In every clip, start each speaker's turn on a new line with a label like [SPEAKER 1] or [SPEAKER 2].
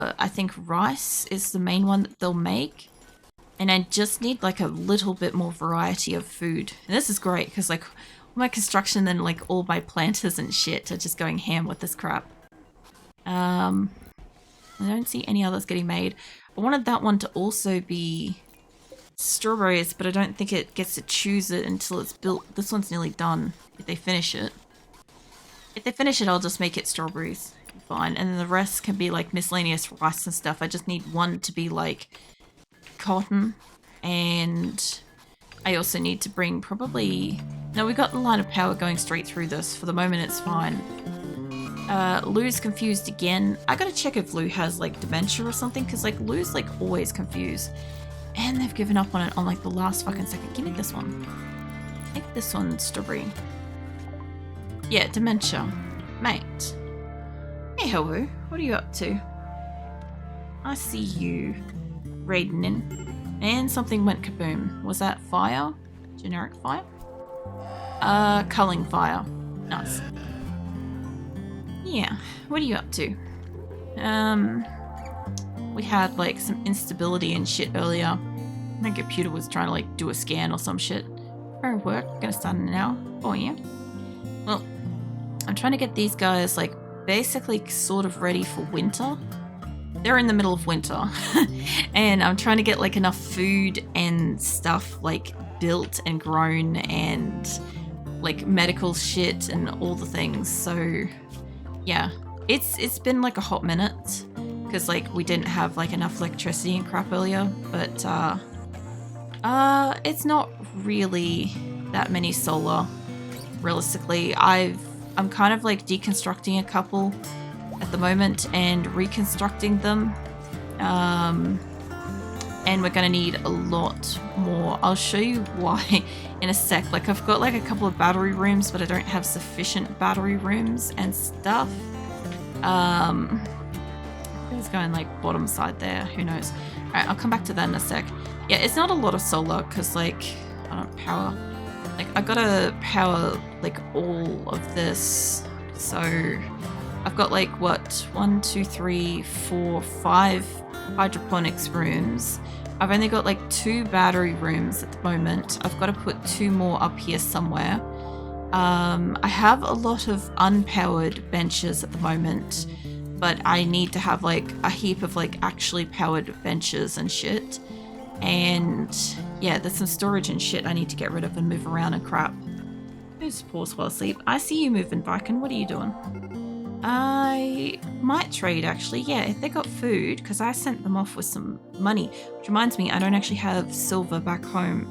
[SPEAKER 1] I think rice is the main one that they'll make. And I just need like a little bit more variety of food. And this is great because like all my construction and like all my planters and shit are just going ham with this crap. I don't see any others getting made. I wanted that one to also be strawberries, but I don't think it gets to choose it until it's built. This one's nearly done if they finish it. If they finish it, I'll just make it strawberries. Fine. And then the rest can be like miscellaneous rice and stuff. I just need one to be like cotton, and I also need to bring probably... No, we got the line of power going straight through this. For the moment, it's fine. Lou's confused again. I gotta check if Lou has like dementia or something, because like Lou's like always confused. And they've given up on it on like the last fucking second. Give me this one. I think this one's strawberry. Yeah, dementia. Mate. Hey, hello. What are you up to? I see you raiding in. And something went kaboom. Was that fire? Generic fire? Culling fire. Nice. Yeah. What are you up to? We had like some instability and shit earlier. My computer was trying to like do a scan or some shit. Our work. Gonna start now. Oh yeah. Well, I'm trying to get these guys like basically sort of ready for winter. They're in the middle of winter. And I'm trying to get like enough food and stuff like built and grown and like medical shit and all the things. So yeah, it's been like a hot minute because like we didn't have like enough electricity and crap earlier, but it's not really that many solar realistically. I'm kind of like deconstructing a couple at the moment and reconstructing them, and we're gonna need a lot more. I'll show you why in a sec. Like I've got like a couple of battery rooms, but I don't have sufficient battery rooms and stuff. It's going like bottom side there, who knows. All right, I'll come back to that in a sec. Yeah, it's not a lot of solar because like I don't power. Like I gotta power like all of this, so I've got like what 1, 2, 3, 4, 5 hydroponics rooms. I've only got like 2 battery rooms at the moment. I've got to put 2 more up here somewhere. I have a lot of unpowered benches at the moment, but I need to have like a heap of like actually powered benches and shit. And yeah, there's some storage and shit I need to get rid of and move around and crap. Just pause while asleep. I see you moving, Viking. What are you doing? I might trade actually. Yeah, if they got food, because I sent them off with some money. Which reminds me, I don't actually have silver back home.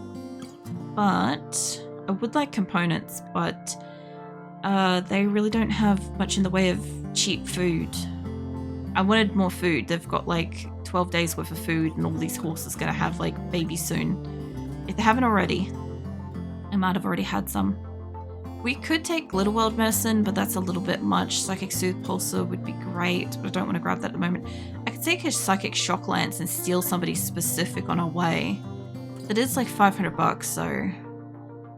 [SPEAKER 1] But I would like components, but they really don't have much in the way of cheap food. I wanted more food. They've got like 12 days worth of food and all these horses gonna have like babies soon. If they haven't already, I might have already had some. We could take Glitter World medicine, but that's a little bit much. Psychic Soothe Pulsar would be great, but I don't want to grab that at the moment. I could take a Psychic Shock Lance and steal somebody specific on our way. It is like 500 bucks, so...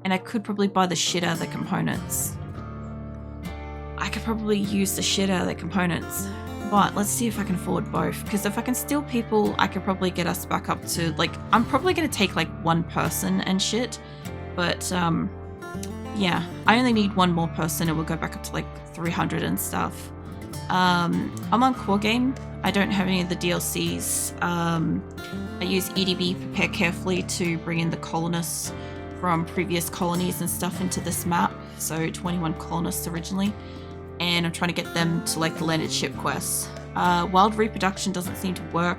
[SPEAKER 1] And I could probably buy the shit out of the components. I could probably use the shit out of the components. But let's see if I can afford both, because if I can steal people, I could probably get us back up to, like, I'm probably going to take, like, 1 person and shit, but, yeah, I only need 1 more person and we'll go back up to, like, 300 and stuff. I'm on Core Game. I don't have any of the DLCs. I use EdB Prepare Carefully to bring in the colonists from previous colonies and stuff into this map, so 21 colonists originally. And I'm trying to get them to like the landed ship quests. Wild Reproduction doesn't seem to work.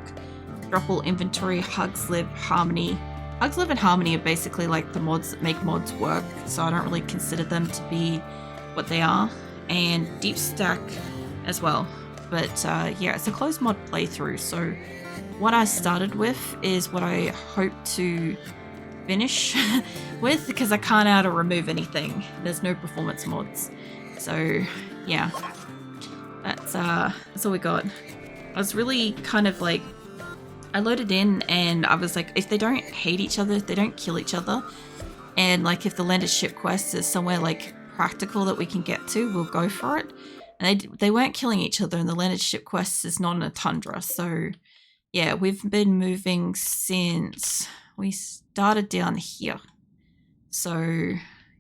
[SPEAKER 1] Drop all inventory, HugsLib, Harmony. HugsLib and Harmony are basically like the mods that make mods work, so I don't really consider them to be what they are. And Deep Stack as well. But yeah, it's a closed mod playthrough, so what I started with is what I hope to finish with, because I can't know how to remove anything. There's no performance mods. So yeah, that's all we got. I was really kind of like, I loaded in and I was like, if they don't hate each other, if they don't kill each other, and like if the landed ship quest is somewhere like practical that we can get to, we'll go for it. And they weren't killing each other, and the landed ship quest is not in a tundra. So yeah, we've been moving since we started down here. So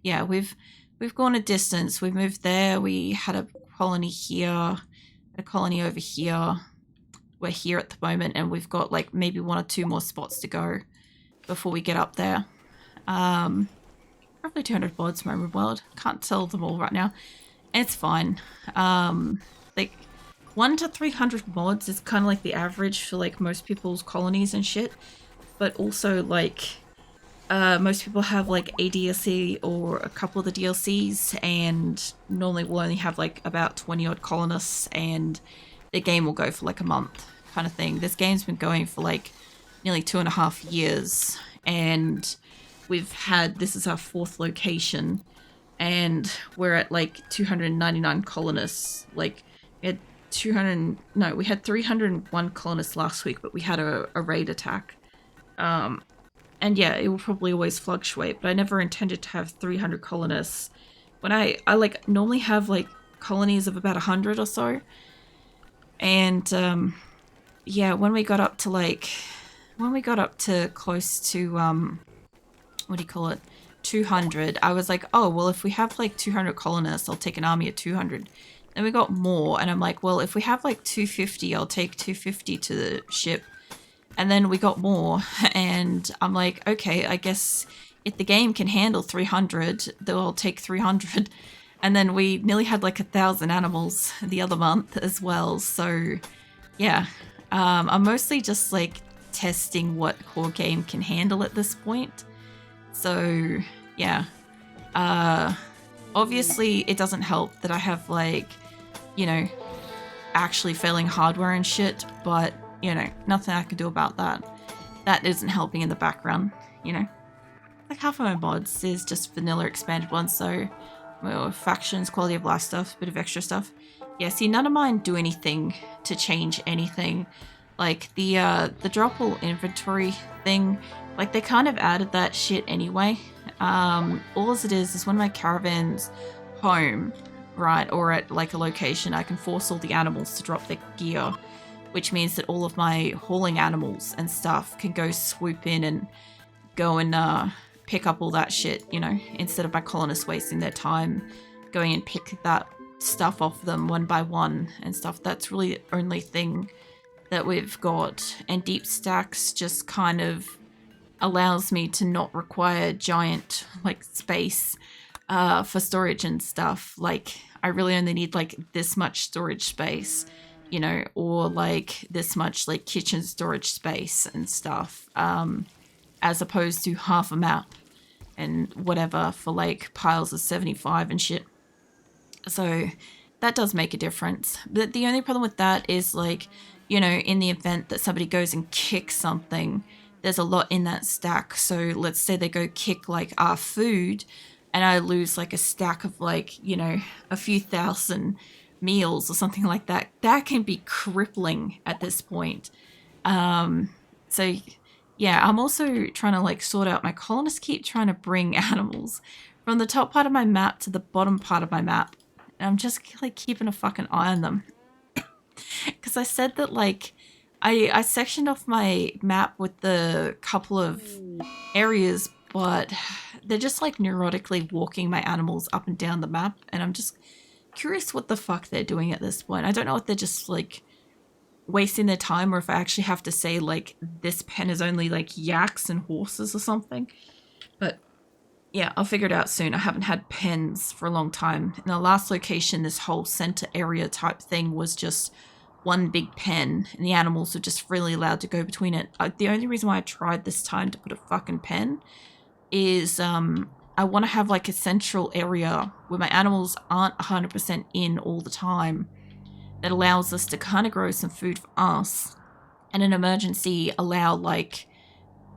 [SPEAKER 1] yeah, we've gone a distance. We moved there. We had a colony here, a colony over here. We're here at the moment, and we've got like maybe 1 or 2 more spots to go before we get up there. Roughly 200 mods from RimWorld. Can't tell them all right now. It's fine. Like 1 to 300 mods is kind of like the average for like most people's colonies and shit. But also like most people have like a DLC or a couple of the DLCs, and normally we'll only have like about 20 odd colonists, and the game will go for like a month kind of thing. This game's been going for like nearly 2.5 years, and this is our 4th location, and we're at like 299 colonists. Like we had 301 colonists last week, but we had a raid attack. And yeah, it will probably always fluctuate, but I never intended to have 300 colonists. When I like normally have like colonies of about 100 or so. And yeah, when we got up to close to what do you call it, 200, I was like, oh well, if we have like 200 colonists, I'll take an army of 200. Then we got more, and I'm like, well, if we have like 250, I'll take 250 to the ship. And then we got more, and I'm like, okay, I guess if the game can handle 300, then I'll take 300. And then we nearly had like 1,000 animals the other month as well. So yeah, I'm mostly just like testing what core game can handle at this point. So yeah, obviously it doesn't help that I have like, you know, actually failing hardware and shit, but you know, nothing I can do about that. That isn't helping in the background, you know. Like half of my mods is just vanilla expanded ones, so well, factions, quality of life stuff, bit of extra stuff. Yeah, see, none of mine do anything to change anything. Like the droppable inventory thing, like they kind of added that shit anyway. All as it is when my caravan's home, right, or at like a location, I can force all the animals to drop their gear, which means that all of my hauling animals and stuff can go swoop in and go and pick up all that shit, you know, instead of my colonists wasting their time going and pick that stuff off them one by one and stuff. That's really the only thing that we've got. And deep stacks just kind of allows me to not require giant like space for storage and stuff. Like I really only need like this much storage space, you know, or like this much like kitchen storage space and stuff, as opposed to half a map and whatever for like piles of 75 and shit. So that does make a difference. But the only problem with that is like, you know, in the event that somebody goes and kicks something, there's a lot in that stack. So let's say they go kick like our food and I lose like a stack of like, you know, a few thousand meals or something like that. That can be crippling at this point. So yeah, I'm also trying to like sort out, my colonists keep trying to bring animals from the top part of my map to the bottom part of my map. And I'm just like keeping a fucking eye on them. Because I said that like, I sectioned off my map with the couple of areas, but they're just like neurotically walking my animals up and down the map. And I'm just curious what the fuck they're doing at this point. I don't know if they're just like wasting their time or if I actually have to say like this pen is only like yaks and horses or something. But yeah, I'll figure it out soon. I haven't had pens for a long time. In the last location, this whole center area type thing was just one big pen and the animals were just freely allowed to go between it. The only reason why I tried this time to put a fucking pen is I want to have like a central area where my animals aren't 100% in all the time. That allows us to kind of grow some food for us and in emergency allow like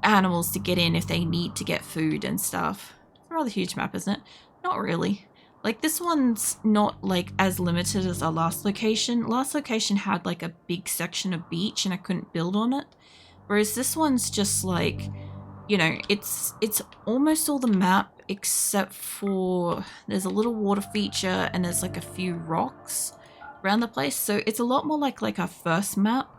[SPEAKER 1] animals to get in if they need to get food and stuff. It's a rather huge map, isn't it? Not really. Like this one's not like as limited as our last location. Last location had like a big section of beach and I couldn't build on it. Whereas this one's just like, you know, it's almost all the map except for there's a little water feature and there's like a few rocks. around the place. So it's a lot more like our first map,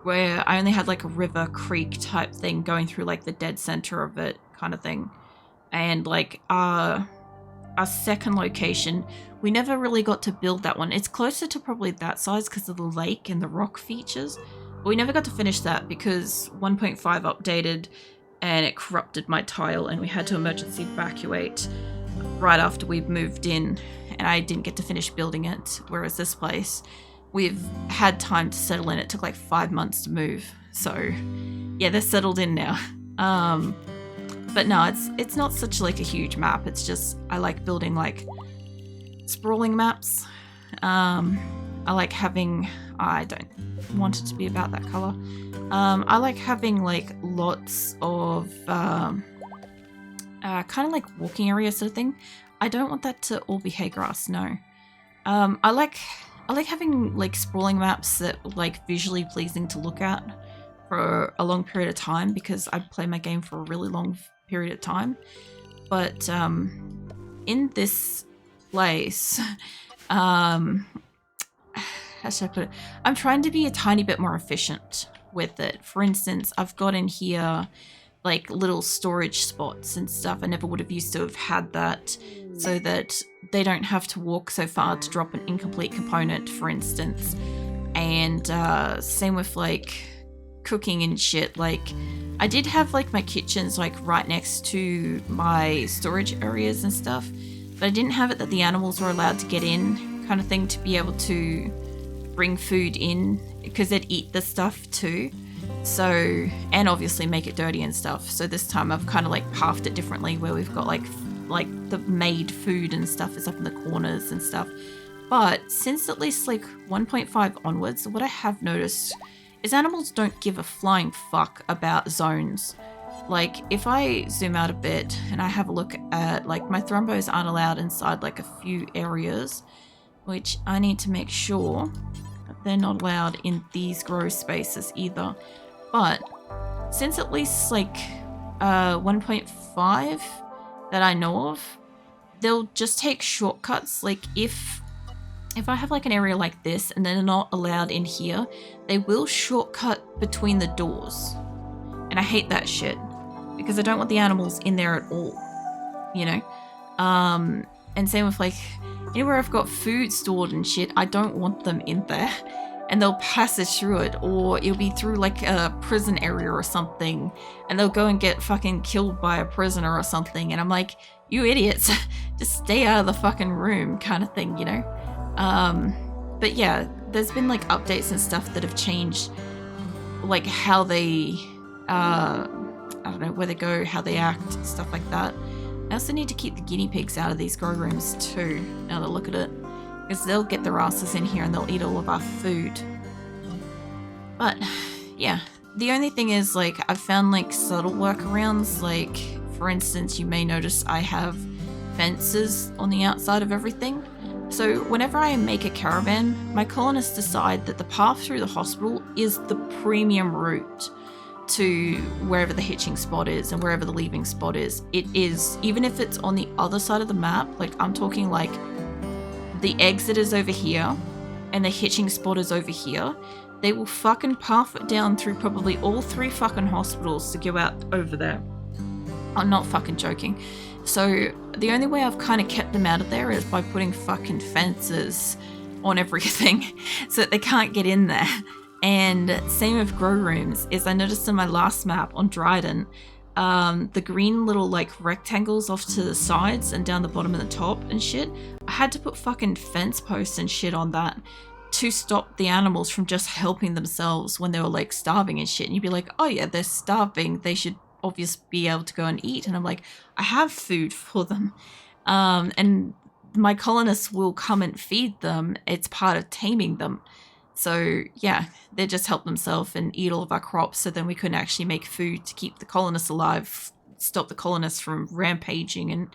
[SPEAKER 1] where I only had like a river creek type thing going through like the dead center of it kind of thing. And like our second location, we never really got to build that one. It's closer to probably that size because of the lake and the rock features. But we never got to finish that because 1.5 updated and it corrupted my tile and we had to emergency evacuate right after we moved in, and I didn't get to finish building it. Whereas this place, we've had time to settle in. It took like 5 months to move. So yeah, they're settled in now. But no, it's not such like a huge map. It's just, I like building like sprawling maps. I like having, I don't want it to be about that color. I like having like lots of kind of like walking area sort of thing. I don't want that to all be hay grass, no. I like having like sprawling maps that are like visually pleasing to look at for a long period of time, because I play my game for a really long period of time. But in this place, how should I put it? I'm trying to be a tiny bit more efficient with it. For instance, I've got in here like little storage spots and stuff. I never would have used to have had that, so that they don't have to walk so far to drop an incomplete component, for instance. And same with like cooking and shit. Like I did have like my kitchens like right next to my storage areas and stuff, but I didn't have it that the animals were allowed to get in kind of thing, to be able to bring food in, because they'd eat the stuff too. So, and obviously make it dirty and stuff. So this time I've kind of like pathed it differently, where we've got like the made food and stuff is up in the corners and stuff. But since at least like 1.5 onwards, what I have noticed is animals don't give a flying fuck about zones. Like if I zoom out a bit and I have a look at like my thrumbos aren't allowed inside like a few areas, which I need to make sure that they're not allowed in these grow spaces either. But since at least like 1.5 that I know of, they'll just take shortcuts. Like if I have like an area like this and they're not allowed in here, they will shortcut between the doors. And I hate that shit, because I don't want the animals in there at all, you know? And same with like anywhere I've got food stored and shit, I don't want them in there. And they'll passage through it, or it'll be through like a prison area or something, and they'll go and get fucking killed by a prisoner or something, and I'm like, you idiots, just stay out of the fucking room kind of thing, you know? But yeah, there's been like updates and stuff that have changed like how they, I don't know, where they go, how they act, stuff like that. I also need to keep the guinea pigs out of these grow rooms too, now that I look at it, because they'll get their asses in here and they'll eat all of our food. But yeah, the only thing is like I've found like subtle workarounds. Like for instance, you may notice I have fences on the outside of everything. So whenever I make a caravan, my colonists decide that the path through the hospital is the premium route to wherever the hitching spot is and wherever the leaving spot is. It is, even if it's on the other side of the map, like I'm talking like the exit is over here and the hitching spot is over here, they will fucking path it down through probably all 3 fucking hospitals to go out over there. I'm not fucking joking. So the only way I've kind of kept them out of there is by putting fucking fences on everything so that they can't get in there. And same with grow rooms, is I noticed in my last map on Dryden, the green little like rectangles off to the sides and down the bottom and the top and shit, I had to put fucking fence posts and shit on that to stop the animals from just helping themselves when they were like starving and shit. And you'd be like, oh yeah, they're starving, they should obviously be able to go and eat. And I'm like, I have food for them. And my colonists will come and feed them. It's part of taming them. So yeah, they just help themselves and eat all of our crops, so then we couldn't actually make food to keep the colonists alive, stop the colonists from rampaging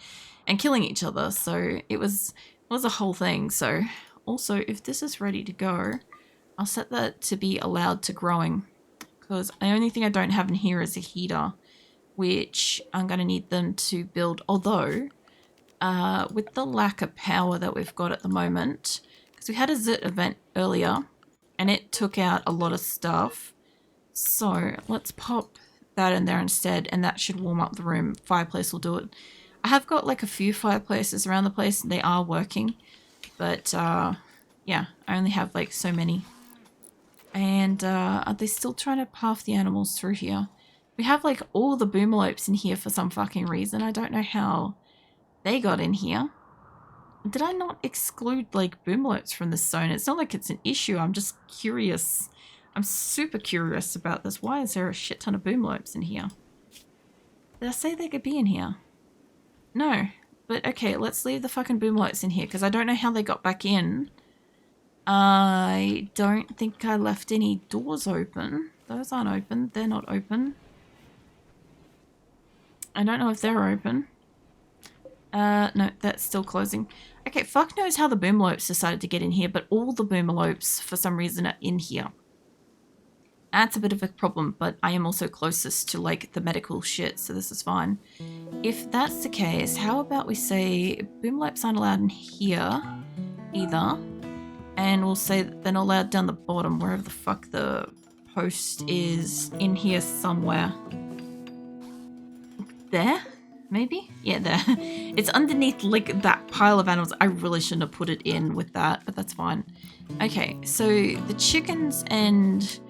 [SPEAKER 1] and killing each other. So it was a whole thing. So also, if this is ready to go, I'll set that to be allowed to growing, because the only thing I don't have in here is a heater, which I'm going to need them to build. Although with the lack of power that we've got at the moment, Because we had a zit event earlier and it took out a lot of stuff. So let's pop that in there instead, and that should warm up the room. Fireplace will do it. I have got like a few fireplaces around the place and they are working. But yeah, I only have like so many. And are they still trying to path the animals through here? We have like all the boomalopes in here for some fucking reason. I don't know how they got in here. Did I not exclude like boomalopes from this zone? It's not like it's an issue. I'm just curious. I'm super curious about this. Why is there a shit ton of boomalopes in here? Did I say they could be in here? No. But okay, let's leave the fucking boomalopes in here because I don't know how they got back in. I don't think I left any doors open. Those aren't open. They're not open. I don't know if they're open. No, that's still closing. Okay, fuck knows how the boomalopes decided to get in here, but all the boomalopes, for some reason, are in here. That's a bit of a problem, but I am also closest to, like, the medical shit, so this is fine. If that's the case, how about we say boomalopes aren't allowed in here, either. And we'll say that they're not allowed down the bottom, wherever the fuck the post is, in here somewhere. There? Maybe? Yeah, there. It's underneath, like, that pile of animals. I really shouldn't have put it in with that, but that's fine. Okay, so the chickens and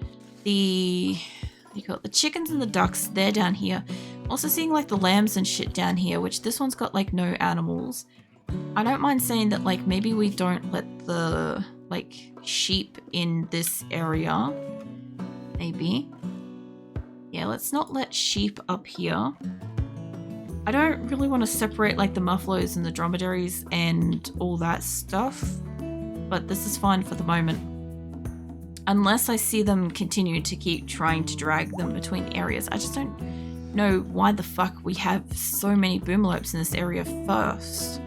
[SPEAKER 1] the... what do you call it? The chickens and the ducks, they're down here. Also seeing, like, the lambs and shit down here, which this one's got, like, no animals. I don't mind saying that, like, maybe we don't let the, like, sheep in this area. Maybe. Yeah, let's not let sheep up here. I don't really want to separate like the muffaloes and the dromedaries and all that stuff, but this is fine for the moment. Unless I see them continue to keep trying to drag them between areas. I just don't know why the fuck we have so many boomalopes in this area first.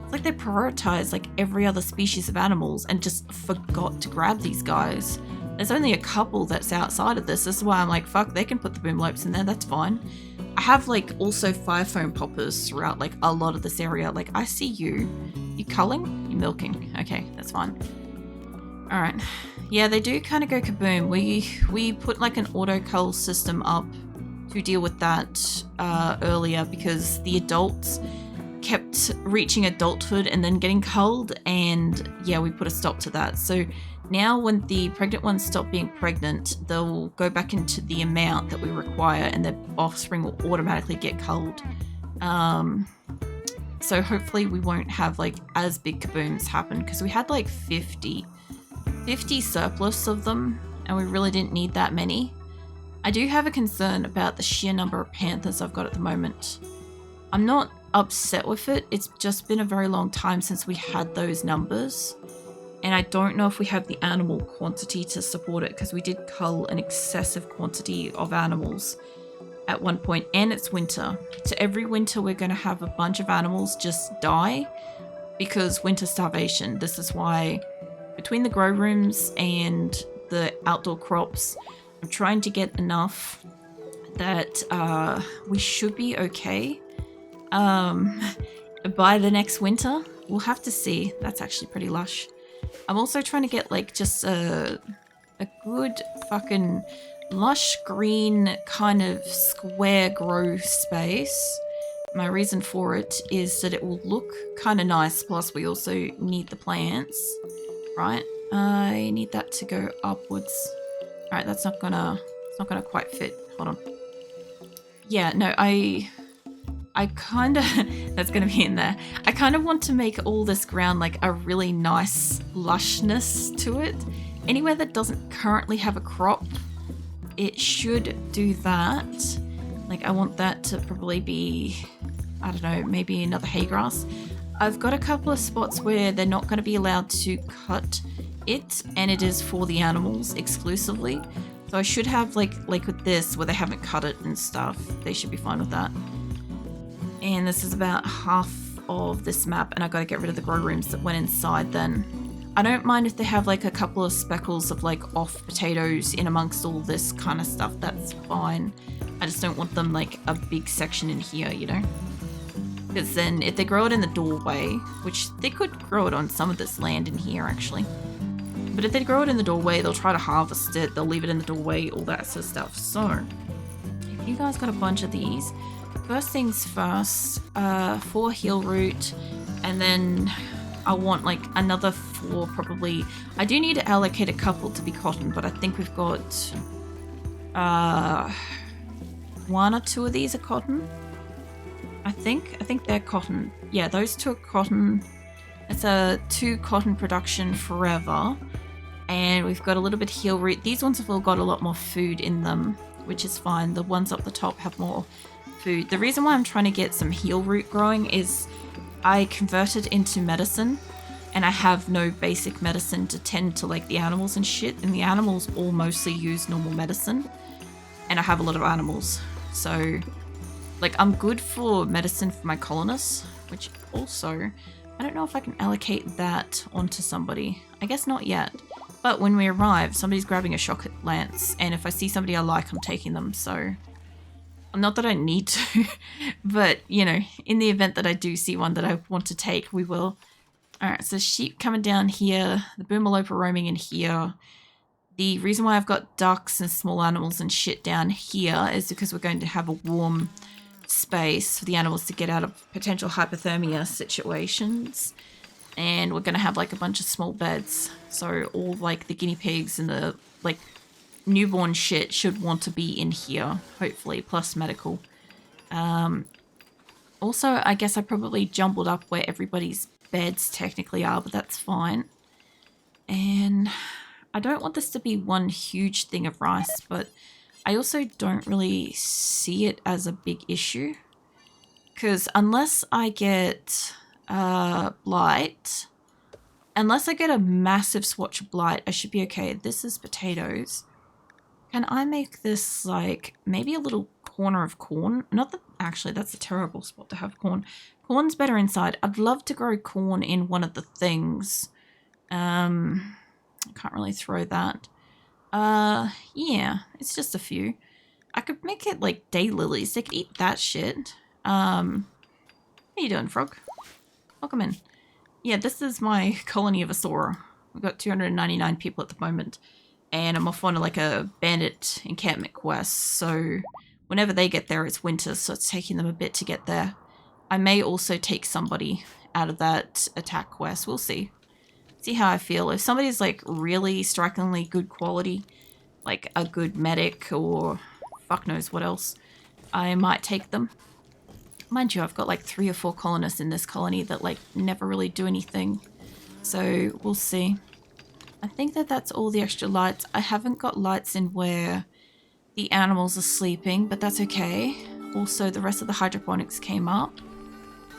[SPEAKER 1] It's like they prioritize like every other species of animals and just forgot to grab these guys. There's only a couple that's outside of this. This is why I'm like, fuck, they can put the boomalopes in there, that's fine. I have like also fire foam poppers throughout like a lot of this area. Like I see you. You culling? You milking. Okay, that's fine. Alright. Yeah, they do kind of go kaboom. We put like an auto cull system up to deal with that earlier because the adults kept reaching adulthood and then getting culled, and yeah, we put a stop to that. So now when the pregnant ones stop being pregnant, they'll go back into the amount that we require and their offspring will automatically get culled. So hopefully we won't have like as big kabooms happen because we had like 50 surplus of them and we really didn't need that many. I do have a concern about the sheer number of panthers I've got at the moment. I'm not upset with it, it's just been a very long time since we had those numbers. And I don't know if we have the animal quantity to support it because we did cull an excessive quantity of animals at one point, and it's winter. So every winter we're going to have a bunch of animals just die because winter starvation. This is why between the grow rooms and the outdoor crops, I'm trying to get enough that we should be okay by the next winter. We'll have to see. That's actually pretty lush. I'm also trying to get like just a good fucking lush green kind of square grow space. My reason for it is that it will look kind of nice, plus we also need the plants, right? I need that to go upwards. Alright, it's not gonna quite fit. Hold on. Yeah, no, I kind of, that's going to be in there. I kind of want to make all this ground like a really nice lushness to it. Anywhere that doesn't currently have a crop, it should do that. Like I want that to probably be, I don't know, maybe another hay grass. I've got a couple of spots where they're not going to be allowed to cut it, and it is for the animals exclusively. So I should have like with this where they haven't cut it and stuff. They should be fine with that. And this is about half of this map, and I got to get rid of the grow rooms that went inside then. I don't mind if they have like a couple of speckles of like off potatoes in amongst all this kind of stuff, that's fine. I just don't want them like a big section in here, you know? Because then if they grow it in the doorway, which they could grow it on some of this land in here actually, but if they grow it in the doorway, they'll try to harvest it, they'll leave it in the doorway, all that sort of stuff. So if you guys got a bunch of these, first things first, 4 heal root, and then I want like another 4 probably. I do need to allocate a couple to be cotton, but I think we've got 1 or 2 of these are cotton. I think they're cotton. Yeah, those 2 are cotton. It's a 2 cotton production forever. And we've got a little bit of heal root. These ones have all got a lot more food in them, which is fine. The ones up the top have more food. The reason why I'm trying to get some heal root growing is I converted into medicine and I have no basic medicine to tend to like the animals and shit, and the animals all mostly use normal medicine, and I have a lot of animals, so like I'm good for medicine for my colonists, which also I don't know if I can allocate that onto somebody. I guess not yet, but when we arrive somebody's grabbing a shock lance, and if I see somebody I like I'm taking them. So not that I need to, but you know, in the event that I do see one that I want to take, we will. Alright, so sheep coming down here, the boomalope roaming in here. The reason why I've got ducks and small animals and shit down here is because we're going to have a warm space for the animals to get out of potential hypothermia situations. And we're going to have like a bunch of small beds. So all like the guinea pigs and the like newborn shit should want to be in here, hopefully, plus medical. Also, I guess I probably jumbled up where everybody's beds technically are, but that's fine. And I don't want this to be one huge thing of rice, but I also don't really see it as a big issue. Because unless I get blight, unless I get a massive swatch of blight, I should be okay. This is potatoes. Can I make this like maybe a little corner of corn? Not that actually that's a terrible spot to have corn. Corn's better inside. I'd love to grow corn in one of the things. I can't really throw that. Yeah, it's just a few. I could make it like daylilies. They could eat that shit. How you doing, frog? Welcome in. Yeah, this is my colony of Asora. We've got 299 people at the moment. And I'm off on like a bandit encampment quest, so whenever they get there it's winter, so it's taking them a bit to get there. I may also take somebody out of that attack quest, we'll see. See how I feel. If somebody's like really strikingly good quality, like a good medic or fuck knows what else, I might take them. Mind you, I've got like 3 or 4 colonists in this colony that like never really do anything, so we'll see. I think that that's all the extra lights. I haven't got lights in where the animals are sleeping, but that's okay. Also, the rest of the hydroponics came up.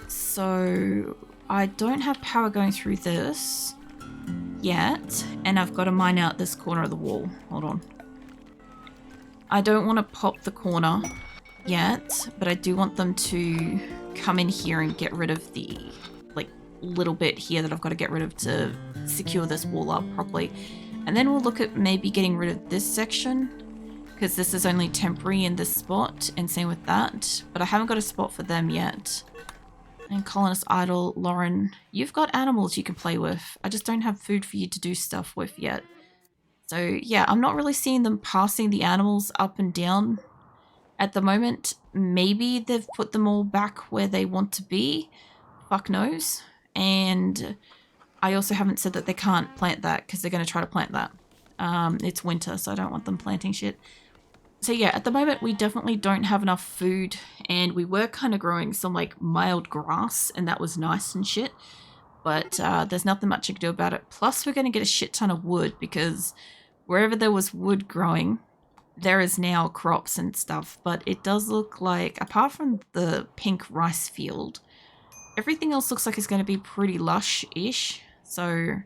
[SPEAKER 1] So I don't have power going through this yet. And I've got to mine out this corner of the wall. Hold on. I don't want to pop the corner yet, but I do want them to come in here and get rid of the little bit here that I've got to get rid of to secure this wall up properly. And then we'll look at maybe getting rid of this section, because this is only temporary in this spot, and same with that, but I haven't got a spot for them yet. And colonist idle, Lauren, you've got animals you can play with. I just don't have food for you to do stuff with yet. So yeah, I'm not really seeing them passing the animals up and down at the moment. Maybe they've put them all back where they want to be. Fuck knows. And I also haven't said that they can't plant that, because they're going to try to plant that. It's winter, so I don't want them planting shit. So yeah, at the moment we definitely don't have enough food, and we were kind of growing some like mild grass, and that was nice and shit. But there's nothing much you can do about it. Plus we're going to get a shit ton of wood, because wherever there was wood growing, there is now crops and stuff. But it does look like, apart from the pink rice field, everything else looks like it's going to be pretty lush-ish, so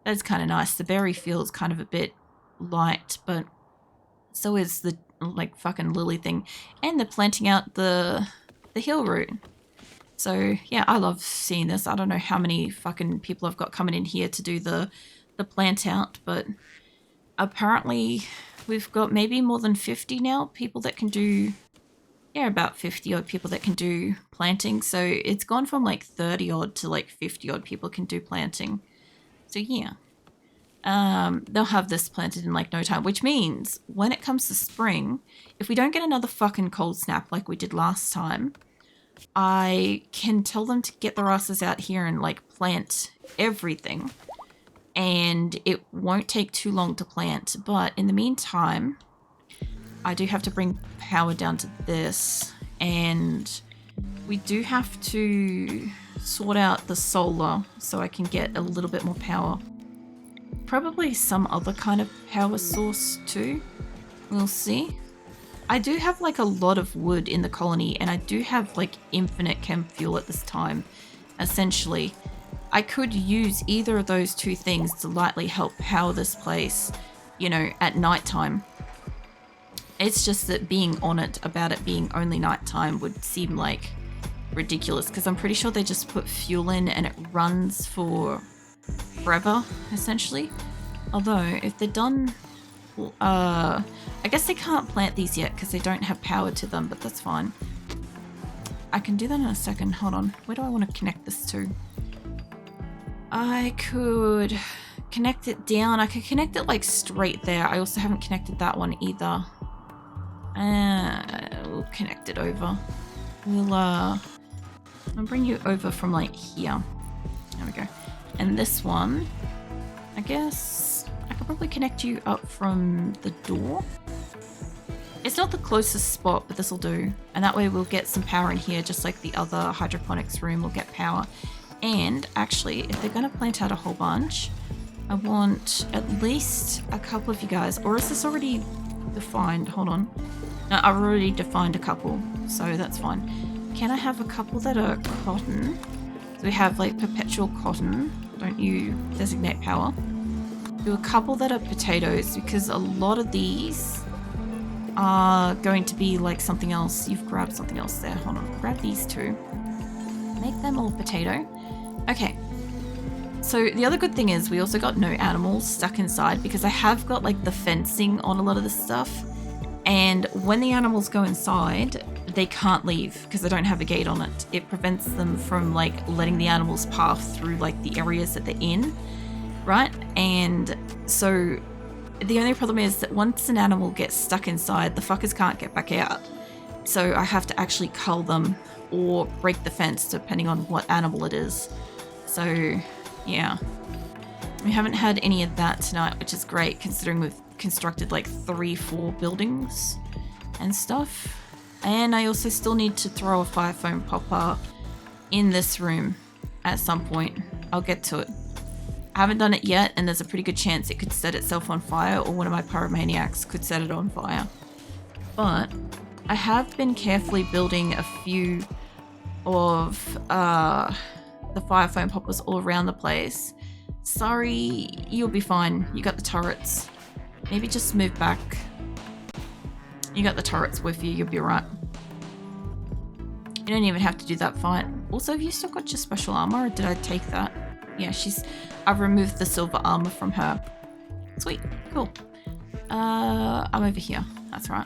[SPEAKER 1] that's kind of nice. The berry field's kind of a bit light, but so is the like fucking lily thing, and they're planting out the hill root. So yeah, I love seeing this. I don't know how many fucking people I've got coming in here to do the plant out, but apparently we've got maybe more than 50 now people that can do yeah, about 50 odd people that can do planting. So it's gone from like 30 odd to like 50 odd people can do planting. So yeah. They'll have this planted in like no time, which means when it comes to spring, if we don't get another fucking cold snap like we did last time, I can tell them to get their asses out here and like plant everything, and it won't take too long to plant. But in the meantime, I do have to bring power down to this, and we do have to sort out the solar so I can get a little bit more power. Probably some other kind of power source too. We'll see. I do have like a lot of wood in the colony, and I do have like infinite chem fuel at this time. Essentially, I could use either of those two things to lightly help power this place, you know, at nighttime. It's just that being on it about it being only nighttime would seem like ridiculous, because I'm pretty sure they just put fuel in and it runs for forever, essentially. Although, if they're done, I guess they can't plant these yet because they don't have power to them, but that's fine. I can do that in a second. Hold on. Where do I want to connect this to? I could connect it down. I could connect it like straight there. I also haven't connected that one either. We'll connect it over. I'll bring you over from like here. There we go. And this one, I guess I could probably connect you up from the door. It's not the closest spot, but this will do. And that way we'll get some power in here, just like the other hydroponics room will get power. And actually, if they're going to plant out a whole bunch, I want at least a couple of you guys. Or is this already defined? Hold on. No, I've already defined a couple, so that's fine. Can I have a couple that are cotton? So we have like perpetual cotton. Don't you designate power? Do a couple that are potatoes, because a lot of these are going to be like something else. You've grabbed something else there. Hold on. Grab these two. Make them all potato. Okay. So the other good thing is we also got no animals stuck inside, because I have got like the fencing on a lot of this stuff. And when the animals go inside, they can't leave because they don't have a gate on it. It prevents them from like letting the animals pass through like the areas that they're in, right? And so the only problem is that once an animal gets stuck inside, the fuckers can't get back out. So I have to actually cull them or break the fence depending on what animal it is. So yeah, we haven't had any of that tonight, which is great considering we've constructed like 3-4 buildings and stuff. And I also still need to throw a fire foam popper in this room at some point. I'll get to it. I haven't done it yet, and there's a pretty good chance it could set itself on fire, or one of my pyromaniacs could set it on fire. But I have been carefully building a few of the fire foam poppers all around the place. Sorry, you'll be fine. You got the turrets. Maybe just move back. You got the turrets with you, you'll be right. You don't even have to do that fight. Also, have you still got your special armor, or did I take that? Yeah, I've removed the silver armor from her. Sweet, cool. I'm over here, that's right.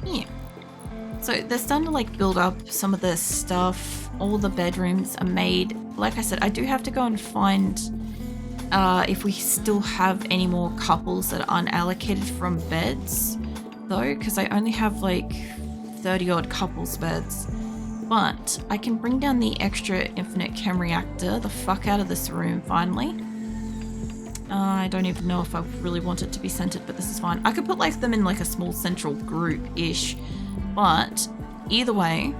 [SPEAKER 1] Yeah. So they're starting to like build up some of the stuff. All the bedrooms are made. Like I said, I do have to go and find if we still have any more couples that are unallocated from beds, though, because I only have like 30 odd couples beds. But I can bring down the extra infinite chem reactor the fuck out of this room finally. I don't even know if I really want it to be centered, but this is fine. I could put like them in like a small central group-ish, but either way,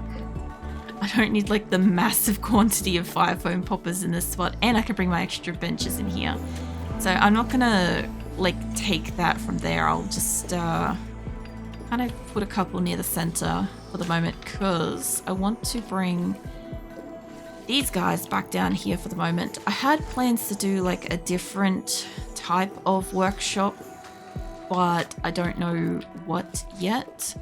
[SPEAKER 1] I don't need like the massive quantity of fire foam poppers in this spot, and I can bring my extra benches in here. So I'm not gonna like take that from there. I'll just kind of put a couple near the center for the moment, because I want to bring these guys back down here for the moment. I had plans to do like a different type of workshop, but I don't know what yet.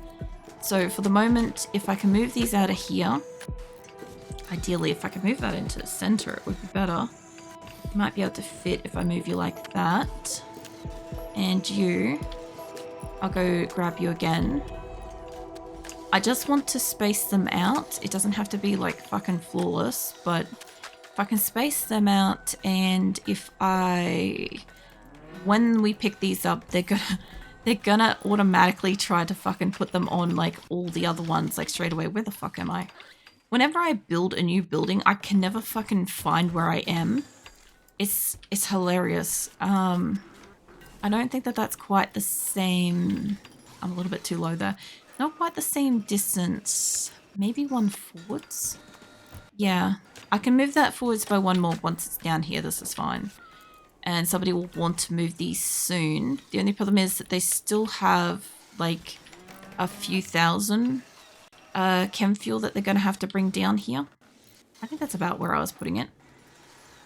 [SPEAKER 1] So for the moment, if I can move these out of here, ideally if I can move that into the center, it would be better. You might be able to fit if I move you like that. And you, I'll go grab you again. I just want to space them out. It doesn't have to be like fucking flawless, but if I can space them out, and when we pick these up, they're gonna automatically try to fucking put them on like all the other ones like straight away. Where the fuck am I? Whenever I build a new building, I can never fucking find where I am. It's hilarious. I don't think that that's quite the same. I'm a little bit too low there. Not quite the same distance. Maybe one forwards? Yeah, I can move that forwards by one more once it's down here. This is fine. And somebody will want to move these soon. The only problem is that they still have like a few thousand chem fuel that they're going to have to bring down here. I think that's about where I was putting it.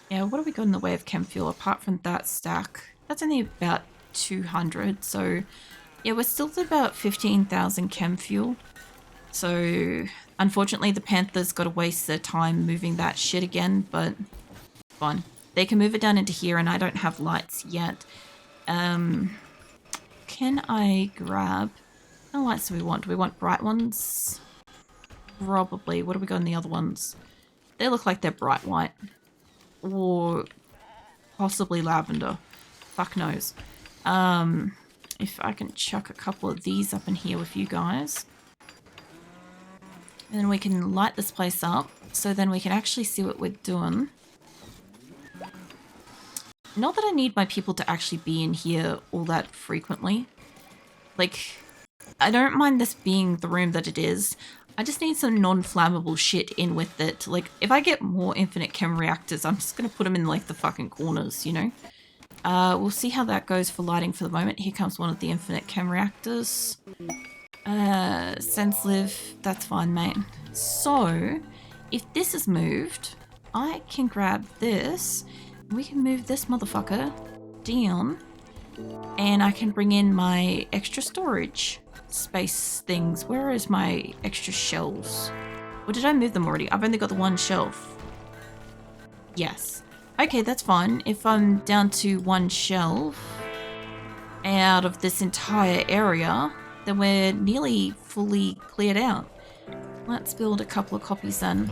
[SPEAKER 1] Yeah, what have we got in the way of chem fuel apart from that stack? That's only about 200, so yeah, we're still at about 15,000 chem fuel. So unfortunately the Panthers got to waste their time moving that shit again, but fine. They can move it down into here, and I don't have lights yet. Can I grab... How many lights do we want? Do we want bright ones? Probably. What do we got in the other ones? They look like they're bright white. Or possibly lavender. Fuck knows. If I can chuck a couple of these up in here with you guys. And then we can light this place up, so then we can actually see what we're doing. Not that I need my people to actually be in here all that frequently. Like, I don't mind this being the room that it is. I just need some non-flammable shit in with it. Like, if I get more infinite chem reactors, I'm just going to put them in, like, the fucking corners, you know? We'll see how that goes for lighting for the moment. Here comes one of the infinite chem reactors. HugsLib, that's fine, mate. So, if this is moved, I can grab this. We can move this motherfucker down, and I can bring in my extra storage space things. Where is my extra shelves? Or did I move them already? I've only got the one shelf. Yes. Okay, that's fine. If I'm down to one shelf out of this entire area, then we're nearly fully cleared out. Let's build a couple of copies then.